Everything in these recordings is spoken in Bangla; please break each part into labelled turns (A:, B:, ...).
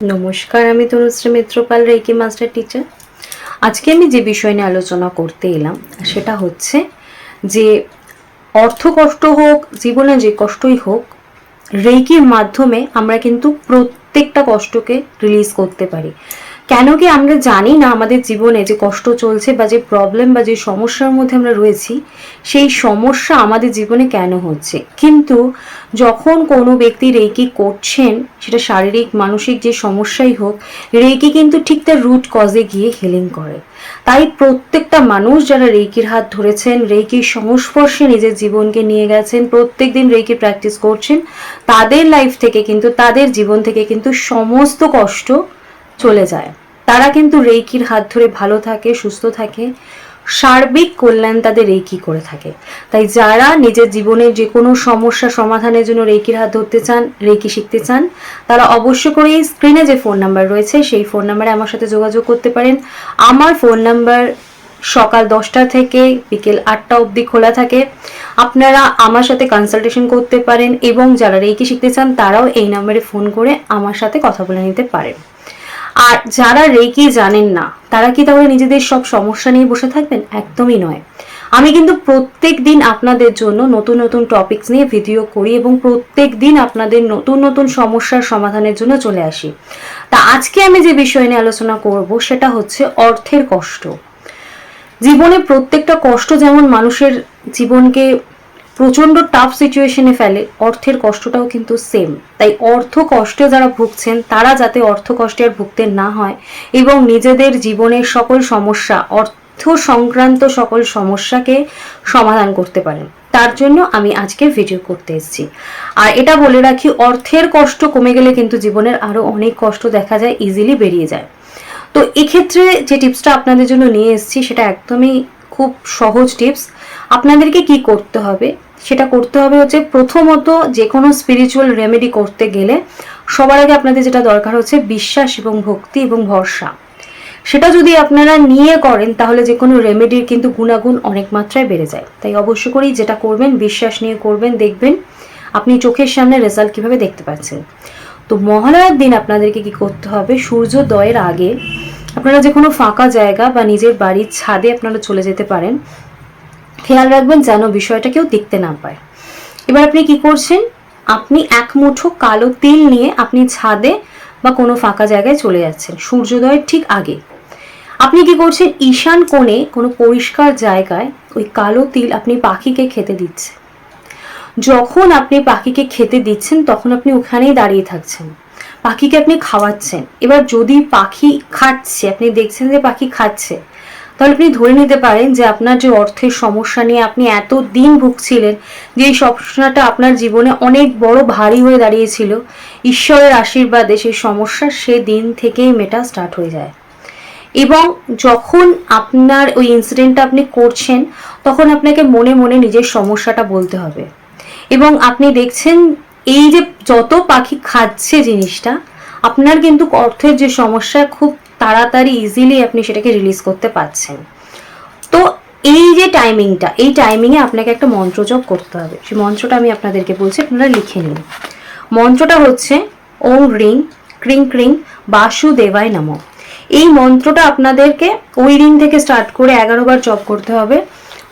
A: নমস্কার, আমি Tanushree Mitrapal, reiki master teacher. আজকে আমি যে বিষয় নিয়ে আলোচনা করতে এলাম সেটা হচ্ছে যে অর্থ কষ্ট হোক, জীবনে যে কষ্টই হোক, রেকির মাধ্যমে আমরা কিন্তু প্রত্যেকটা কষ্টকে রিলিজ করতে পারি। কেন কি আমরা জানি না আমাদের জীবনে যে কষ্ট চলছে বা যে প্রবলেম বা যে সমস্যার মধ্যে আমরা রয়েছি, সেই সমস্যা আমাদের জীবনে কেন হচ্ছে। কিন্তু যখন কোনো ব্যক্তি রেকি করছেন, সেটা শারীরিক মানসিক যে সমস্যাই হোক, রেকি কিন্তু ঠিক তার রুট কজে গিয়ে হিলিং করে। তাই প্রত্যেকটা মানুষ যারা রেকির হাত ধরেছেন, রেকির সংস্পর্শে নিজের জীবনকে নিয়ে গেছেন, প্রত্যেক দিন রেকি প্র্যাকটিস করছেন, তাদের লাইফ থেকে কিন্তু, তাদের জীবন থেকে কিন্তু সমস্ত কষ্ট চলে যায়। তারা কিন্তু রেকির হাত ধরে ভালো থাকে, সুস্থ থাকে, সার্বিক কল্যাণ তাদের রেকি করে থাকে। তাই যারা নিজের জীবনের যে কোনো সমস্যা সমাধানের জন্য রেকির হাত ধরতে চান, রেকি শিখতে চান, তারা অবশ্য করে স্ক্রিনে যে ফোন নাম্বার রয়েছে সেই ফোন নাম্বারে আমার সাথে যোগাযোগ করতে পারেন। আমার ফোন নাম্বার সকাল 10টা থেকে বিকেল 8টা অবধি খোলা থাকে। আপনারা আমার সাথে কনসালটেশন করতে পারেন এবং যারা রেকি শিখতে চান তারাও এই নাম্বারে ফোন করে আমার সাথে কথা বলে নিতে পারেন। আর যারা রেকি জানেন না, তারা কি তাহলে নিজেদের সব সমস্যা নিয়ে বসে থাকবেন? একদমই নয়। আমি কিন্তু প্রত্যেক দিন আপনাদের জন্য নতুন নতুন টপিকস নিয়ে ভিডিও করি এবং প্রত্যেক দিন আপনাদের নতুন নতুন সমস্যার সমাধানের জন্য চলে আসি। তা আজকে আমি যে বিষয় নিয়ে আলোচনা করব সেটা হচ্ছে অর্থের কষ্ট। জীবনে প্রত্যেকটা কষ্ট যেমন মানুষের জীবনকে প্রচন্ড টাফ সিচুয়েশনে ফেলে, অর্থের কষ্টটাও কিন্তু সেম। তাই অর্থ কষ্টে যারা ভুগছেন তারা যাতে অর্থ কষ্টে আর ভুগতে না হয় এবং নিজেদের জীবনের সকল সমস্যা, অর্থ সংক্রান্ত সকল সমস্যাকে সমাধান করতে পারেন, তার জন্য আমি আজকে ভিডিও করতে এসেছি। আর এটা বলে রাখি, অর্থের কষ্ট কমে গেলে কিন্তু জীবনের আরো অনেক কষ্ট দেখা যায়, ইজিলি বেরিয়ে যায়। তো এক্ষেত্রে যে টিপসটা আপনাদের জন্য নিয়ে এসেছি সেটা একদমই খুব সহজ টিপস। আপনাদেরকে কি করতে হবে, সেটা করতে হবে হচ্ছে, প্রথমত যে কোনো স্পিরিচুয়াল রেমেডি করতে গেলে সবার আগে আপনাদের যেটা দরকার হচ্ছে বিশ্বাস এবং ভক্তি এবং ভরসা। সেটা যদি আপনারা নিয়ে করেন তাহলে যে কোনো রেমেডির কিন্তু গুণাগুণ অনেক মাত্রায় বেড়ে যায়। তাই অবশ্য করেই যেটা করবেন, বিশ্বাস নিয়ে করবেন, দেখবেন আপনি চোখের সামনে রেজাল্ট কিভাবে দেখতে পাচ্ছেন। তো মহালয়ার দিন আপনাদেরকে কি করতে হবে, সূর্যোদয়ের আগে আপনারা যে কোনো ফাঁকা জায়গা বা নিজের বাড়ির ছাদে আপনারা চলে যেতে পারেন। খেয়াল রাখবেন যেন বিষয়টা কেউ দেখতে না পায়। এবার আপনি কি করছেন, আপনি এক মুঠো কালো তিল নিয়ে আপনি ছাদে বা কোনো ফাঁকা জায়গায় চলে যাচ্ছেন সূর্যোদয়ের ঠিক আগে। আপনি কি করছেন, ঈশান কোণে কোনো পরিষ্কার জায়গায় ওই কালো তিল আপনি পাখিকে খেতে দিচ্ছেন। যখন আপনি পাখিকে খেতে দিচ্ছেন তখন আপনি ওখানেই দাঁড়িয়ে থাকছেন, পাখিকে আপনি খাওয়াচ্ছেন। এবার যদি পাখি খাচ্ছে, আপনি দেখছেন যে পাখি খাচ্ছে, তাহলে আপনি ধরে নিতে পারেন যে আপনার যে অর্থের সমস্যা নিয়ে আপনি এত দিন ভুগছিলেন, যে এই সমস্যাটা আপনার জীবনে অনেক বড় ভারী হয়ে দাঁড়িয়েছিল, ঈশ্বরের আশীর্বাদে সেই সমস্যা সে দিন থেকেই মেটা স্টার্ট হয়ে যায়। এবং যখন আপনার ওই ইনসিডেন্টটা আপনি করছেন তখন আপনাকে মনে মনে নিজের সমস্যাটা বলতে হবে এবং আপনি দেখছেন এই যে যত পাখি খাচ্ছে জিনিসটা, আপনার কিন্তু অর্থের যে সমস্যা খুব তাড়াতাড়ি ইজিলি আপনি সেটাকে রিলিজ করতে পারছেন। তো এই যে টাইমিংটা, এই টাইমিংয়ে আপনাকে একটা মন্ত্র জপ করতে হবে। সেই মন্ত্রটা আমি আপনাদেরকে বলছি, আপনারা লিখে নিন। মন্ত্রটা হচ্ছে ওম হ্রিং ক্রিং ক্রিং বাসুদেবায় নমঃ। এই মন্ত্রটা আপনাদেরকে ওই দিন থেকে স্টার্ট করে 11 বার জপ করতে হবে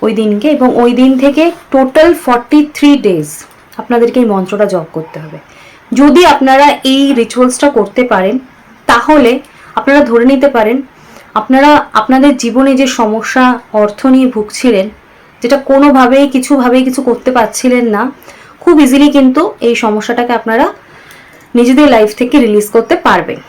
A: ওই দিনকে, এবং ওই দিন থেকে টোটাল 43 ডেজ আপনাদেরকে এই মন্ত্রটা জপ করতে হবে। যদি আপনারা এই রিচুয়ালসটা করতে পারেন তাহলে আপনারা ধরে নিতে পারেন আপনারা আপনাদের জীবনে যে সমস্যা অর্থ নিয়ে ভুগছিলেন, যেটা কোনোভাবেই কিছু করতে পারছিলেন না, খুব ইজিলি কিন্তু এই সমস্যাটাকে আপনারা নিজেদের লাইফ থেকে রিলিজ করতে পারবেন।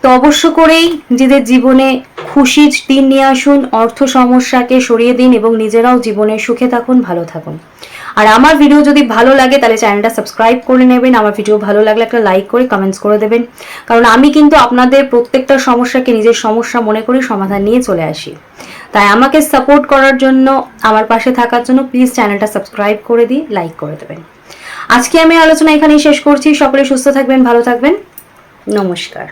A: তো অবশ্য করেই নিজেদের জীবনে খুশির দিন নিয়ে আসুন, অর্থ সমস্যাকে সরিয়ে দিন এবং নিজেরাও জীবনে সুখে থাকুন, ভালো থাকুন। আর আমার ভিডিও যদি ভালো লাগে তাহলে চ্যানেলটা সাবস্ক্রাইব করে নেবেন। আমার ভিডিও ভালো লাগলে একটা লাইক করে কমেন্টস করে দেবেন, কারণ আমি কিন্তু আপনাদের প্রত্যেকটা সমস্যাকে নিজের সমস্যা মনে করে সমাধান নিয়ে চলে আসি। তাই আমাকে সাপোর্ট করার জন্য, আমার পাশে থাকার জন্য প্লিজ চ্যানেলটা সাবস্ক্রাইব করে দিয়ে লাইক করে দেবেন। আজকে আমি আলোচনা এখানেই শেষ করছি। সকলে সুস্থ থাকবেন, ভালো থাকবেন। নমস্কার।